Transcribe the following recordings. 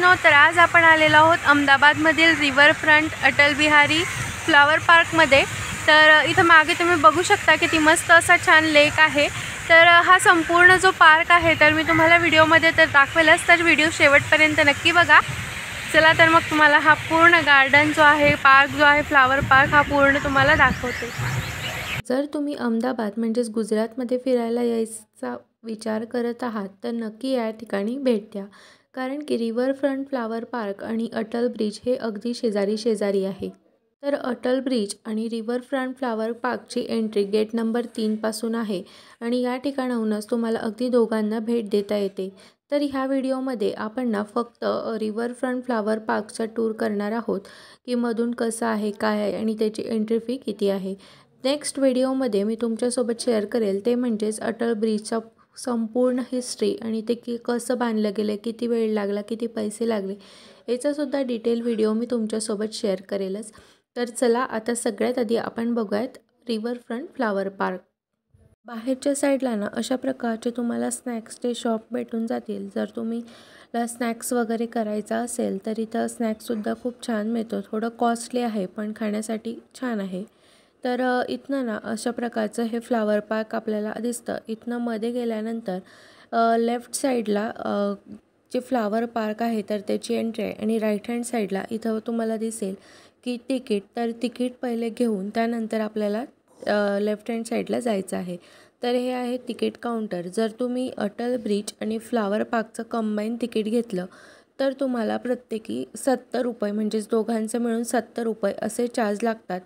मैत्रिणींनो, तर आज आपण आलेलो आहोत अहमदाबादमधील रिव्हरफ्रंट अटल बिहारी फ्लावर पार्कमध्ये। तर इथं मागे तुम्ही बघू शकता की ती मस्त असा छान लेक आहे। तर हा संपूर्ण जो पार्क आहे तर मी तुम्हाला व्हिडिओमध्ये तर दाखवेलच, तर व्हिडिओ शेवटपर्यंत नक्की बघा। चला तर मग तुम्हाला हा पूर्ण गार्डन जो आहे, पार्क जो आहे, फ्लावर पार्क हा पूर्ण तुम्हाला दाखवते। जर तुम्ही अहमदाबाद म्हणजेच गुजरातमध्ये फिरायला यायचा विचार करत आहात तर नक्की या ठिकाणी भेट द्या, कारण की रिव्हरफ्रंट फ्लावर पार्क आणि अटल ब्रिज हे अगदी शेजारी शेजारी आहे। तर अटल ब्रिज आणि रिव्हरफ्रंट फ्लावर पार्कची एंट्री गेट नंबर 3 पासून आहे आणि या ठिकाणाहूनच तुम्हाला अगदी दोघांना भेट देता येते। तर ह्या व्हिडिओमध्ये आपण ना फक्त रिव्हरफ्रंट फ्लावर पार्कचा टूर करणार आहोत की मधून कसं आहे, काय आहे आणि त्याची एंट्री फी किती आहे। नेक्स्ट व्हिडिओमध्ये मी तुमच्यासोबत शेअर करेल ते म्हणजेच अटल ब्रिजचा संपूर्ण हिस्ट्री आणि ते कसं बांधलं गेलं, किती वेळ लागला, किती पैसे लागले, याचासुद्धा डिटेल व्हिडिओ मी तुमच्यासोबत शेअर करेलच। तर चला आता सगळ्यात आधी आपण बघूयात रिव्हरफ्रंट फ्लावर पार्क। बाहेरच्या साईडला ना अशा प्रकारचे तुम्हाला स्नॅक्सचे शॉप भेटून जातील। जर तुम्ही स्नॅक्स वगैरे करायचा असेल तर इथं स्नॅक्ससुद्धा खूप छान मिळतो। थोडं कॉस्टली आहे पण खाण्यासाठी छान आहे। तर इथनं ना अशा प्रकारचं हे फ्लावर पार्क आपल्याला दिसतं। इथनं मध्ये गेल्यानंतर लेफ्ट साईडला जे फ्लावर पार्क आहे तर त्याची एंट्री आहे आणि राईट हँड साईडला इथं तुम्हाला दिसेल की तिकीट, तर तिकीट पहिले घेऊन त्यानंतर आपल्याला लेफ्ट हँड साईडला जायचं आहे। तर हे आहे तिकीट काउंटर। जर तुम्ही अटल ब्रिज आणि फ्लावर पार्कचं कंबाईन तिकीट घेतलं तर तुम्हाला प्रत्येकी 70 रुपये म्हणजेच दोघांचं मिळून 70 रुपये असे चार्ज लागतात।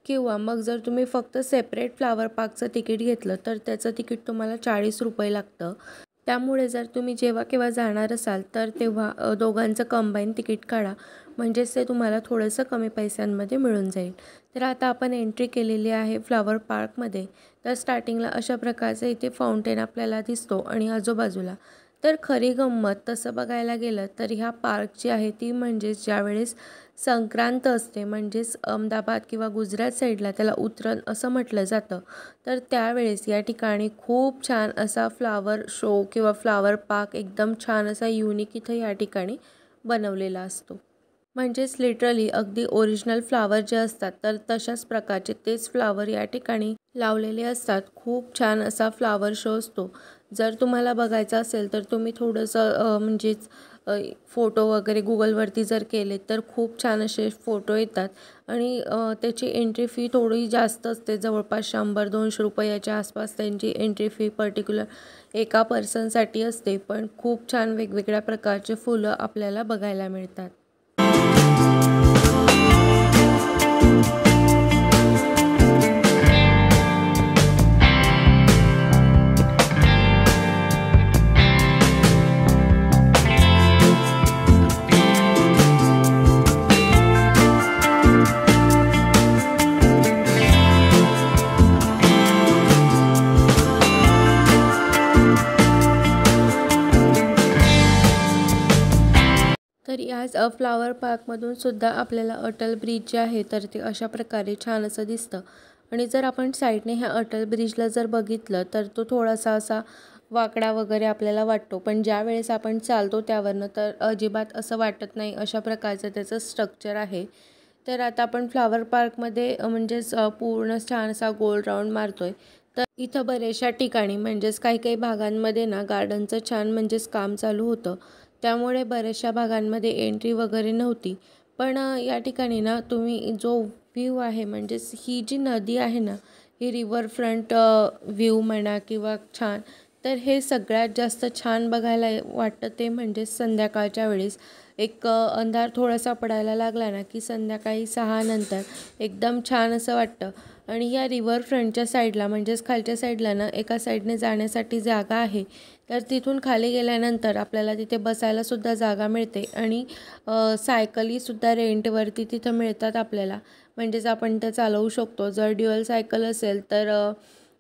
किंवा मग जर तुम्ही फक्त सेपरेट फ्लावर पार्कचं तिकीट घेतलं तर त्याचं तिकीट तुम्हाला 40 रुपये लागतं। त्यामुळे जर तुम्ही जेव्हा केव्हा जाणार असाल तर तेव्हा दोघांचं कंबाईन तिकीट काढा, म्हणजेच ते तुम्हाला थोडंसं कमी पैशांमध्ये मिळून जाईल। तर आता आपण एंट्री केलेली आहे फ्लावर पार्कमध्ये। तर स्टार्टिंगला अशा प्रकारचं इथे फाउंटेन आपल्याला दिसतो आणि आजूबाजूला तर खरी गंमत तसं बघायला गेलं तर ह्या पार्कची आहे ती म्हणजेच ज्यावेळेस संक्रांत असते, म्हणजेच अहमदाबाद किंवा गुजरात साईडला त्याला उतरण असं म्हटलं जातं, तर त्यावेळेस या ठिकाणी खूप छान असा फ्लावर शो किंवा फ्लावर पार्क एकदम छान असा युनिक इथं या ठिकाणी बनवलेला असतो। म्हणजेच लिटरली अगदी ओरिजिनल फ्लावर जे असतात तर तशाच प्रकारचे तेच फ्लावर या ठिकाणी लावलेले असतात। खूप छान असा फ्लावर शो असतो। जर तुम्हाला बघायचं असेल तर तुम्ही थोडंसं म्हणजेच फोटो वगैरे गुगलवरती जर केले तर खूप छान असे फोटो येतात आणि त्याची एंट्री फी थोडी जास्त असते, जवळपास 100-200 रुपयाच्या आसपास त्यांची एंट्री फी पर्टिक्युलर एका पर्सनसाठी असते। पण खूप छान वेगवेगळ्या प्रकारचे फुलं आपल्याला बघायला मिळतात। तर याच फ्लावर पार्कमधून सुद्धा आपल्याला अटल ब्रिज जे आहे तर ते अशा प्रकारे छान असं दिसतं। आणि जर आपण साईडने ह्या अटल ब्रिजला जर बघितलं तर तो थोडासा असा वाकडा वगैरे आपल्याला वाटतो, पण ज्या वेळेस आपण चालतो त्यावरनं तर अजिबात असं वाटत नाही, अशा प्रकारचं त्याचं स्ट्रक्चर आहे। तर आता आपण फ्लावर पार्कमध्ये म्हणजेच पूर्ण छान असा गोल राऊंड मारतोय। तर इथं बऱ्याचशा ठिकाणी म्हणजेच काही काही भागांमध्ये ना गार्डनचं छान म्हणजेच काम चालू होतं, त्यामुळे बऱ्याचशा भागांमध्ये एंट्री वगैरे नव्हती। पण या ठिकाणी ना तुम्ही जो व्ह्यू आहे म्हणजेच ही जी नदी आहे ना, ही रिव्हरफ्रंट व्ह्यू म्हणा किंवा छान, तर हे सगळ्यात जास्त छान बघायला वाटतं ते म्हणजेच संध्याकाळच्या वेळेस एक अंधार थोडासा पडायला लागला ना की संध्याकाळी 6 नंतर एकदम छान असं वाटतं। आणि या रिव्हरफ्रंटच्या साईडला म्हणजेच खालच्या साईडला ना एका साईडने जाण्यासाठी जागा आहे, तर तिथून खाली गेल्यानंतर आपल्याला तिथे बसायलासुद्धा जागा मिळते आणि सायकलीसुद्धा रेंटवरती तिथं मिळतात आपल्याला, म्हणजेच आपण त्या चालवू शकतो। जर ड्युअल सायकल असेल तर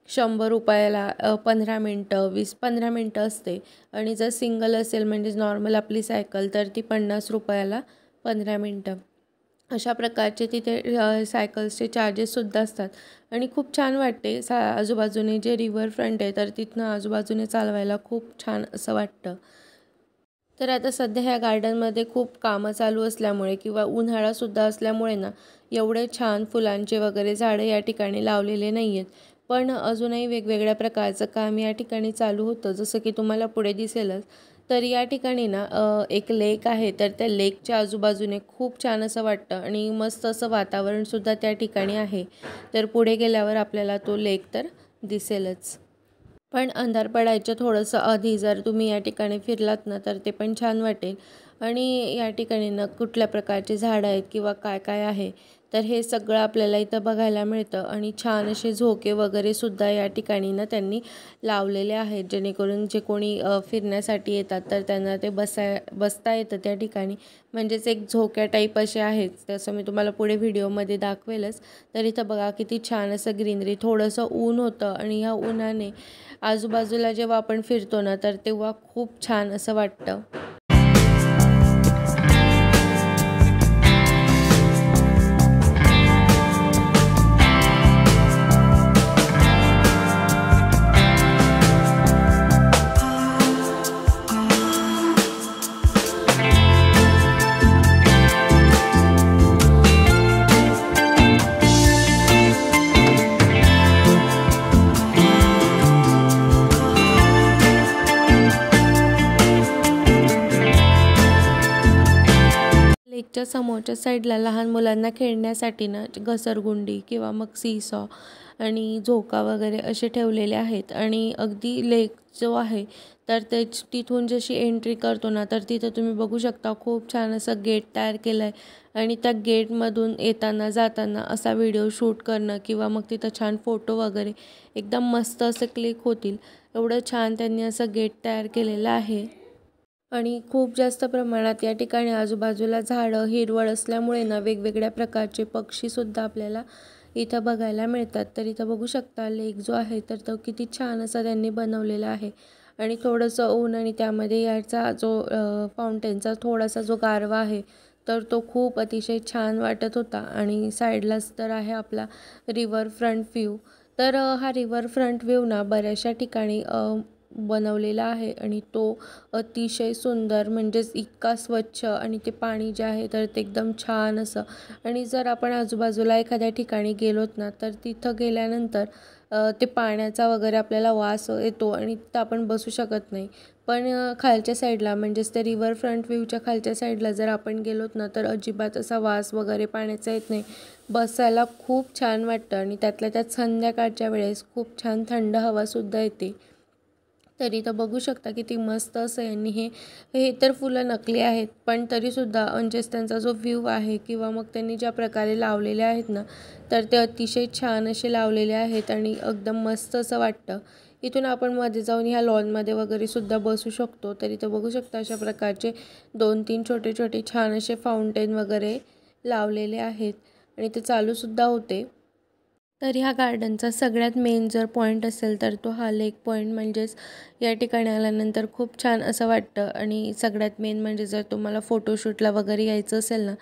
100 रुपयाला 15 मिनटं, 20-15 मिनटं असते आणि जर सिंगल असेल म्हणजेच नॉर्मल आपली सायकल तर ती 50 रुपयाला 15 मिनटं। अशा प्रकारचे तिथे सायकल्सचे चार्जेससुद्धा असतात आणि खूप छान वाटते। आजूबाजूने जे रिव्हरफ्रंट आहे तर तिथनं आजूबाजूने चालवायला खूप छान असं वाटतं। तर आता सध्या ह्या गार्डनमध्ये खूप कामं चालू असल्यामुळे किंवा उन्हाळासुद्धा असल्यामुळे ना एवढे छान फुलांचे वगैरे झाडं या ठिकाणी लावलेले नाही आहेत. पण अजूनही वेगवेगळ्या प्रकारचं काम या ठिकाणी चालू होतं, जसं की तुम्हाला पुढे दिसेलच. तर या ठिकाणी ना एक लेक आहे, तर त्या लेकच्या आजूबाजूने खूप छान असं वाटतं आणि मस्त असं वातावरणसुद्धा त्या ठिकाणी आहे. तर पुढे गेल्यावर आपल्याला तो लेक तर दिसेलच. पण अंधार पडायच्या थोडंसं आधी जर तुम्ही या ठिकाणी फिरलात ना तर ते पण छान वाटेल. आणि या ठिकाणी ना कुठल्या प्रकारचे झाडं आहेत किंवा काय काय आहे, तर हे सगळं आपल्याला इथं बघायला मिळतं. आणि छान असे झोके वगैरे सुद्धा या ठिकाणी ना त्यांनी लावलेले आहेत, जेणेकरून जे कोणी फिरण्यासाठी येतात तर त्यांना ते बसता येतं त्या ठिकाणी. म्हणजेच एक झोक्या टाईप असे आहेत, तसं मी तुम्हाला पुढे व्हिडिओमध्ये दाखवेलच. तर इथं बघा किती छान असं ग्रीनरी, थोडंसं ऊन होतं आणि ह्या उन्हाने आजूबाजूला जेव्हा आपण फिरतो ना तर तेव्हा खूप छान असं वाटतं. लेकच्या समोरच्या साईडला लहान मुलांना खेळण्यासाठी ना घसरगुंडी किंवा मग सीसॉ आणि झोका वगैरे असे ठेवलेले आहेत. आणि अगदी लेक जो आहे तर तिथून जशी एंट्री करतो ना तर तिथं तुम्ही बघू शकता खूप छान असं गेट तयार केलं आहे. आणि त्या गेटमधून येताना जाताना असा व्हिडिओ शूट करणं किंवा मग तिथं छान फोटो वगैरे एकदम मस्त असं क्लिक होतील एवढं छान त्यांनी असं गेट तयार केलेलं आहे. आणि खूप जास्त प्रमाणात या ठिकाणी आजूबाजूला झाडं हिरवळ असल्यामुळे ना वेगवेगळ्या प्रकारचे पक्षीसुद्धा आपल्याला इथं बघायला मिळतात. तर इथं बघू शकता लेक जो आहे तर तो किती छान असा त्यांनी बनवलेला आहे. आणि थोडंसं ऊन आणि त्यामध्ये याचा जो फाउंटेनचा थोडासा जो गारवा आहे तर तो खूप अतिशय छान वाटत होता. आणि साईडलाच तर आहे आपला रिव्हर फ्रंट व्ह्यू. तर हा रिव्हर फ्रंट व्ह्यू ना बऱ्याचशा ठिकाणी बनवलेला आहे आणि तो अतिशय सुंदर, म्हणजेच इतका स्वच्छ आणि ते पाणी जे आहे तर ते एकदम छान असं. आणि जर आपण आजूबाजूला एखाद्या ठिकाणी गेलोत ना तर तिथं गेल्यानंतर ते पाण्याचा वगैरे आपल्याला वास येतो आणि तिथं आपण बसू शकत नाही. पण खालच्या साईडला म्हणजेच ते रिव्हर फ्रंट व्ह्यूच्या खालच्या साईडला जर आपण गेलोत ना तर अजिबात असा वास वगैरे पाण्याचा येत नाही. बसायला खूप छान वाटतं आणि त्यातल्या त्यात संध्याकाळच्या वेळेस खूप छान थंड हवासुद्धा येते. तरी तर बघू शकता किती मस्त असं यांनी हे तर फुलं नकली आहेत, पण तरीसुद्धा म्हणजेच त्यांचा जो व्ह्यू आहे किंवा मग त्यांनी ज्या प्रकारे लावलेले आहेत ना तर ते अतिशय छान असे लावलेले आहेत आणि एकदम मस्त असं वाटतं. इथून आपण मध्ये जाऊन ह्या लॉनमध्ये वगैरे सुद्धा बसू शकतो. तरी तर बघू शकता अशा प्रकारचे 2-3 छोटे छोटे छान असे फाउंटेन वगैरे लावलेले आहेत आणि ते चालूसुद्धा होते. तर ह्या गार्डनचा सगळ्यात मेन जर पॉईंट असेल तर तो हा लेक पॉईंट. म्हणजेच या ठिकाणी आल्यानंतर खूप छान असं वाटतं. आणि सगळ्यात मेन म्हणजे जर तुम्हाला फोटोशूटला वगैरे यायचं असेल ना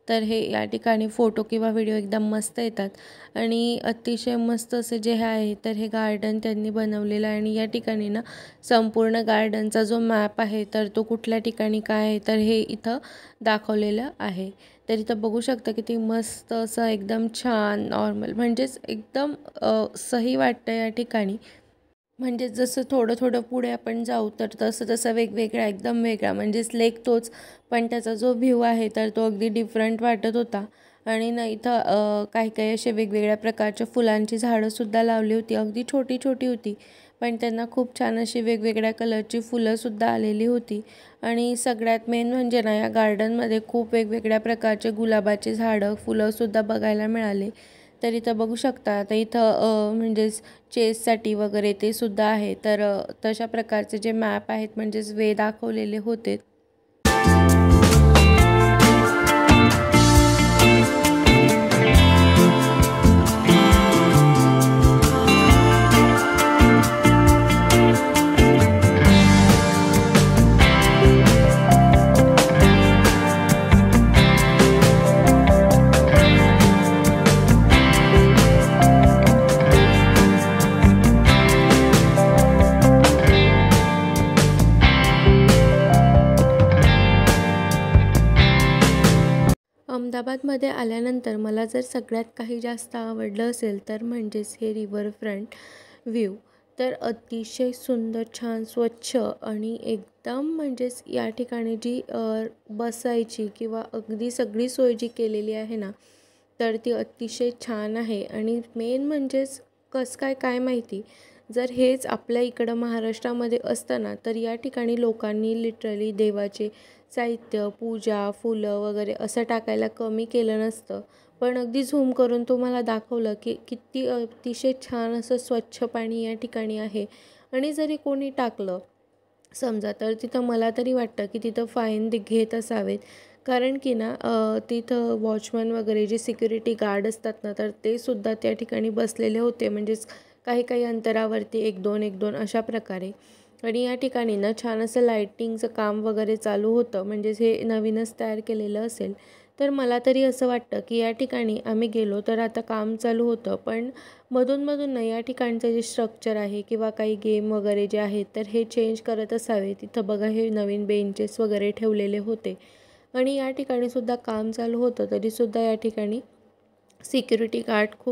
तर हे या ठिकाणी फोटो किंवा व्हिडिओ एकदम मस्त येतात. आणि अतिशय मस्त असे जे हे आहे तर हे गार्डन त्यांनी बनवलेलं आहे. आणि या ठिकाणी ना संपूर्ण गार्डनचा जो मॅप आहे तर तो कुठल्या ठिकाणी काय आहे तर हे इथं दाखवलेलं आहे. तर इथं बघू शकता किती मस्त असं एकदम छान नॉर्मल, म्हणजेच एकदम सही वाटतं या ठिकाणी. म्हणजे जसं थोडं थोडं पुढे आपण जाऊ तर तसं तसं वेगवेगळा एकदम वेगळा, म्हणजेच लेक तोच पण त्याचा जो व्ह्यू आहे तर तो अगदी डिफरंट वाटत होता. आणि ना इथं काही काही असे वेगवेगळ्या प्रकारच्या फुलांची झाडंसुद्धा लावली होती. अगदी छोटी छोटी होती पण त्यांना खूप छान अशी वेगवेगळ्या कलरची फुलंसुद्धा आलेली होती. आणि सगळ्यात मेन म्हणजे ना या गार्डनमध्ये खूप वेगवेगळ्या प्रकारचे गुलाबाचे झाडं फुलंसुद्धा बघायला मिळाले. तर इथं बघू शकता आता इथं म्हणजेच चेससाठी वगैरे ते सुद्धा आहे. तर तशा प्रकारचे जे मॅप आहेत म्हणजेच वे दाखवलेले होते. अहमदाबादमध्ये आल्यानंतर मला जर सगळ्यात काही जास्त आवडलं असेल तर म्हणजेच हे रिव्हरफ्रंट व्ह्यू. तर अतिशय सुंदर, छान, स्वच्छ आणि एकदम म्हणजेच या ठिकाणी जी बसायची किंवा अगदी सगळी सोय जी केलेली आहे ना, तर ती अतिशय छान आहे. आणि मेन म्हणजेच कसं काय काय माहिती, जर हेच आपल्या इकडं महाराष्ट्रामध्ये असतं ना, तर या ठिकाणी लोकांनी लिटरली देवाचे साहित्य, पूजा, फुलं वगैरे असं टाकायला कमी केलं नसतं. पण अगदी झूम करून तुम्हाला दाखवलं की किती अतिशय छान असं स्वच्छ पाणी या ठिकाणी आहे. आणि जरी कोणी टाकलं समजा, तर तिथं मला तरी वाटतं की तिथं फाईन घेत असावेत. कारण की ना तिथं वॉचमन वगैरे जे सिक्युरिटी गार्ड असतात ना, तर ते सुद्धा त्या ठिकाणी बसलेले होते. म्हणजेच काही काही अंतरावरती 1-2, 1-2 अशा प्रकारे. आणि या ठिकाणी ना छान असं लाईटिंगचं काम वगैरे चालू होतं. म्हणजेच हे नवीनच तयार केलेलं असेल. तर मला तरी असं वाटतं की या ठिकाणी आम्ही गेलो तर आता काम चालू होतं, पण मधून ना या ठिकाणचं जे स्ट्रक्चर आहे किंवा काही गेम वगैरे जे आहेत तर हे चेंज करत असावे. तिथं बघा हे नवीन बेंचेस वगैरे ठेवलेले होते. आणि या ठिकाणी सुद्धा काम चालू होतं, तरीसुद्धा या ठिकाणी सिक्युरिटी गार्ड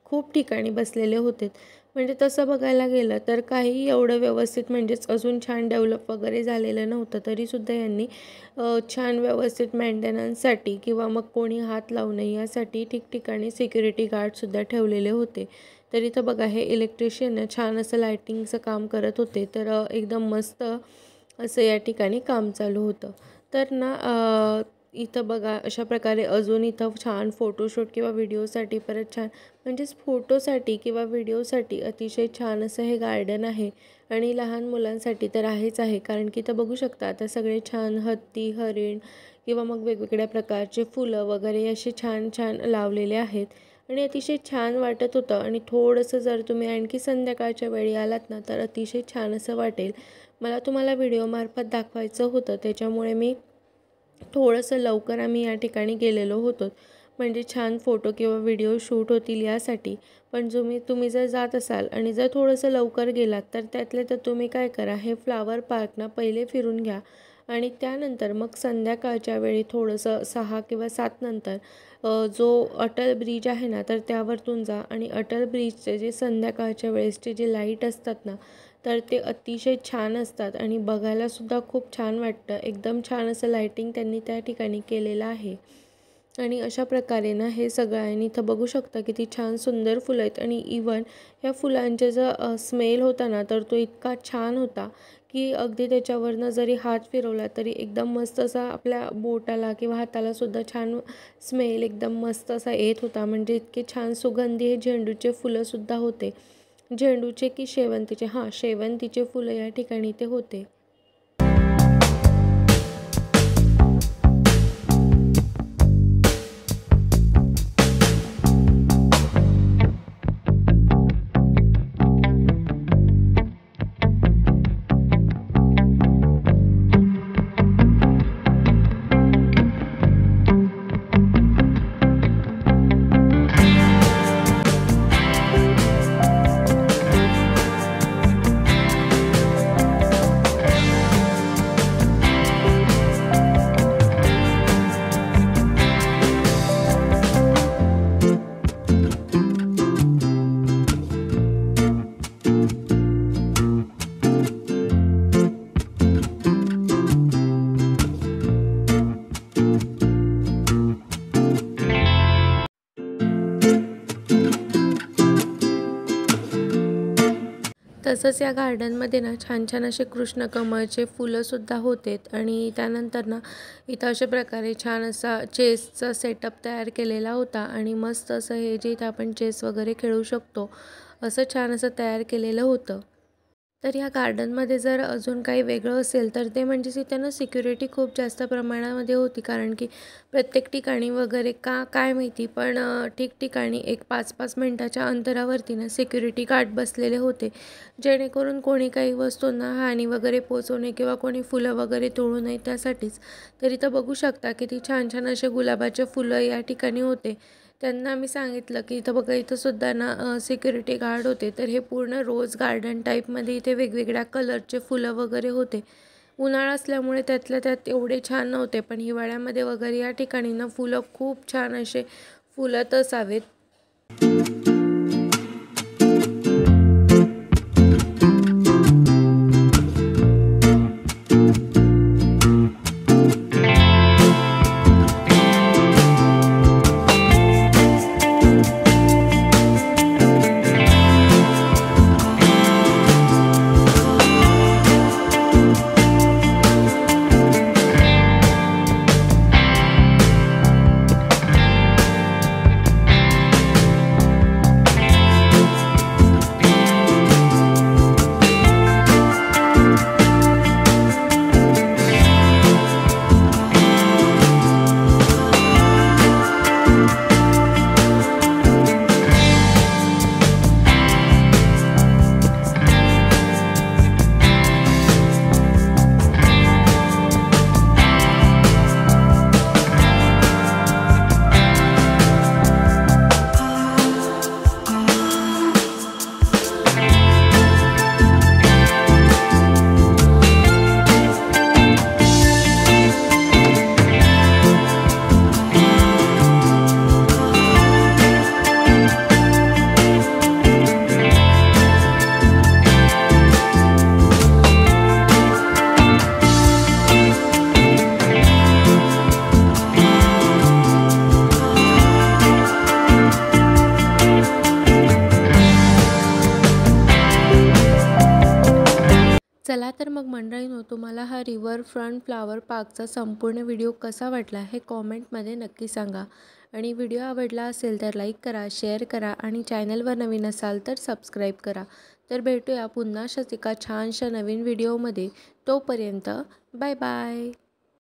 खूप ठिकाणी बसलेले होते. म्हणजे तसं बघायला गेलं तर काही एवढं व्यवस्थित म्हणजेच अजून छान डेव्हलप वगैरे झालेलं नव्हतं. तरीसुद्धा यांनी छान व्यवस्थित मेंटेनन्ससाठी किंवा मग कोणी हात लावू नये यासाठी ठिकठिकाणी सिक्युरिटी गार्डसुद्धा ठेवलेले होते. तर इथं बघा हे इलेक्ट्रिशियन छान असं लायटिंगचं काम करत होते. तर एकदम मस्त असं या ठिकाणी काम चालू होतं. तर ना इथं बघा अशा प्रकारे अजून इथं छान फोटोशूट किंवा व्हिडिओसाठी परत छान म्हणजेच फोटोसाठी किंवा व्हिडिओसाठी अतिशय छान असं हे गार्डन आहे. आणि लहान मुलांसाठी तर आहेच आहे, कारण की इथं बघू शकता आता सगळे छान हत्ती, हरिण किंवा मग वेगवेगळ्या प्रकारचे फुलं वगैरे असे छान छान लावलेले आहेत. आणि अतिशय छान वाटत होतं. आणि थोडंसं जर तुम्ही आणखी संध्याकाळच्या वेळी आलात ना, तर अतिशय छान असं वाटेल. मला तुम्हाला व्हिडिओमार्फत दाखवायचं होतं, त्याच्यामुळे मी थोडंसं लवकर आम्ही या ठिकाणी गेलेलो होतो. म्हणजे छान फोटो किंवा व्हिडिओ शूट होतील यासाठी. पण तुम्ही जर जात असाल आणि जर थोडंसं लवकर गेलात तर त्यातले तर तुम्ही काय करा, हे फ्लावर पार्कना पहिले फिरून घ्या. आणि त्यानंतर मग संध्याकाळच्या वेळी थोडंसं 6 किंवा 7 नंतर जो अटल ब्रिज आहे ना, तर त्यावरतून जा. आणि अटल ब्रिजचे जे संध्याकाळच्या वेळेसचे जे लाईट असतात ना, तर ते अतिशय छान असतात आणि बघायलासुद्धा खूप छान वाटतं. एकदम छान असं लाईटिंग त्यांनी त्या ठिकाणी केलेलं आहे. आणि अशा प्रकारे ना हे सगळं आहे. आणि इथं बघू शकता किती छान सुंदर फुलं आहेत. आणि इवन ह्या फुलांचा जो स्मेल होता ना, तर तो इतका छान होता की अगदी त्याच्यावरनं जरी हात फिरवला तरी एकदम मस्त असा आपल्या बोटाला किंवा हाताला सुद्धा छान स्मेल एकदम मस्त असा येत होता. म्हणजे इतके छान सुगंधी हे झेंडूचे फुलंसुद्धा होते. झेंडूचे की शेवंतीचे, हां शेवंतीचे फुलं या ठिकाणी ते होते. तसंच या गार्डनमध्ये ना छान छान असे कृष्णकमळचे फुलंसुद्धा होतेत. आणि त्यानंतर ना इथं अशा प्रकारे छान असा चेसचा सेटअप तयार केलेला होता. आणि मस्त असं हे जे इथं आपण चेस वगैरे खेळू शकतो असं छान असं तयार केलेलं होतं. तर ह्या गार्डनमध्ये जर अजून काही वेगळं असेल तर ते म्हणजेच इथे ना सिक्युरिटी खूप जास्त प्रमाणामध्ये होती. कारण की प्रत्येक ठिकाणी वगैरे काय माहिती, पण ठिकठिकाणी एक 5-5 मिनटाच्या अंतरावरती ना सिक्युरिटी गार्ड बसलेले होते, जेणेकरून कोणी काही वस्तूंना हानी वगैरे पोचवणे किंवा कोणी फुलं वगैरे तोडू नये त्यासाठीच. तर इथं बघू शकता किती छान छान असे गुलाबाचे फुलं या ठिकाणी होते. त्यांना मी सांगितलं की इथं बघा, इथं सुद्धा ना सिक्युरिटी गार्ड होते. तर हे पूर्ण रोज गार्डन टाईपमध्ये इथे वेगवेगळ्या कलरचे फुलं वगैरे होते. उन्हाळा असल्यामुळे त्यातल्या त्यात एवढे छान नव्हते, पण हिवाळ्यामध्ये वगैरे या ठिकाणी ना फुलं खूप छान असे फुलत असावेत. चला तर मग मंडळींनो, तुम्हाला हा रिव्हरफ्रंट फ्लावर पार्कचा संपूर्ण व्हिडिओ कसा वाटला हे कॉमेंटमध्ये नक्की सांगा. आणि व्हिडिओ आवडला असेल तर लाईक करा, शेअर करा आणि चॅनलवर नवीन असाल तर सबस्क्राईब करा. तर भेटूया पुन्हा अशाच एका छानशा नवीन व्हिडिओमध्ये. तोपर्यंत बाय बाय.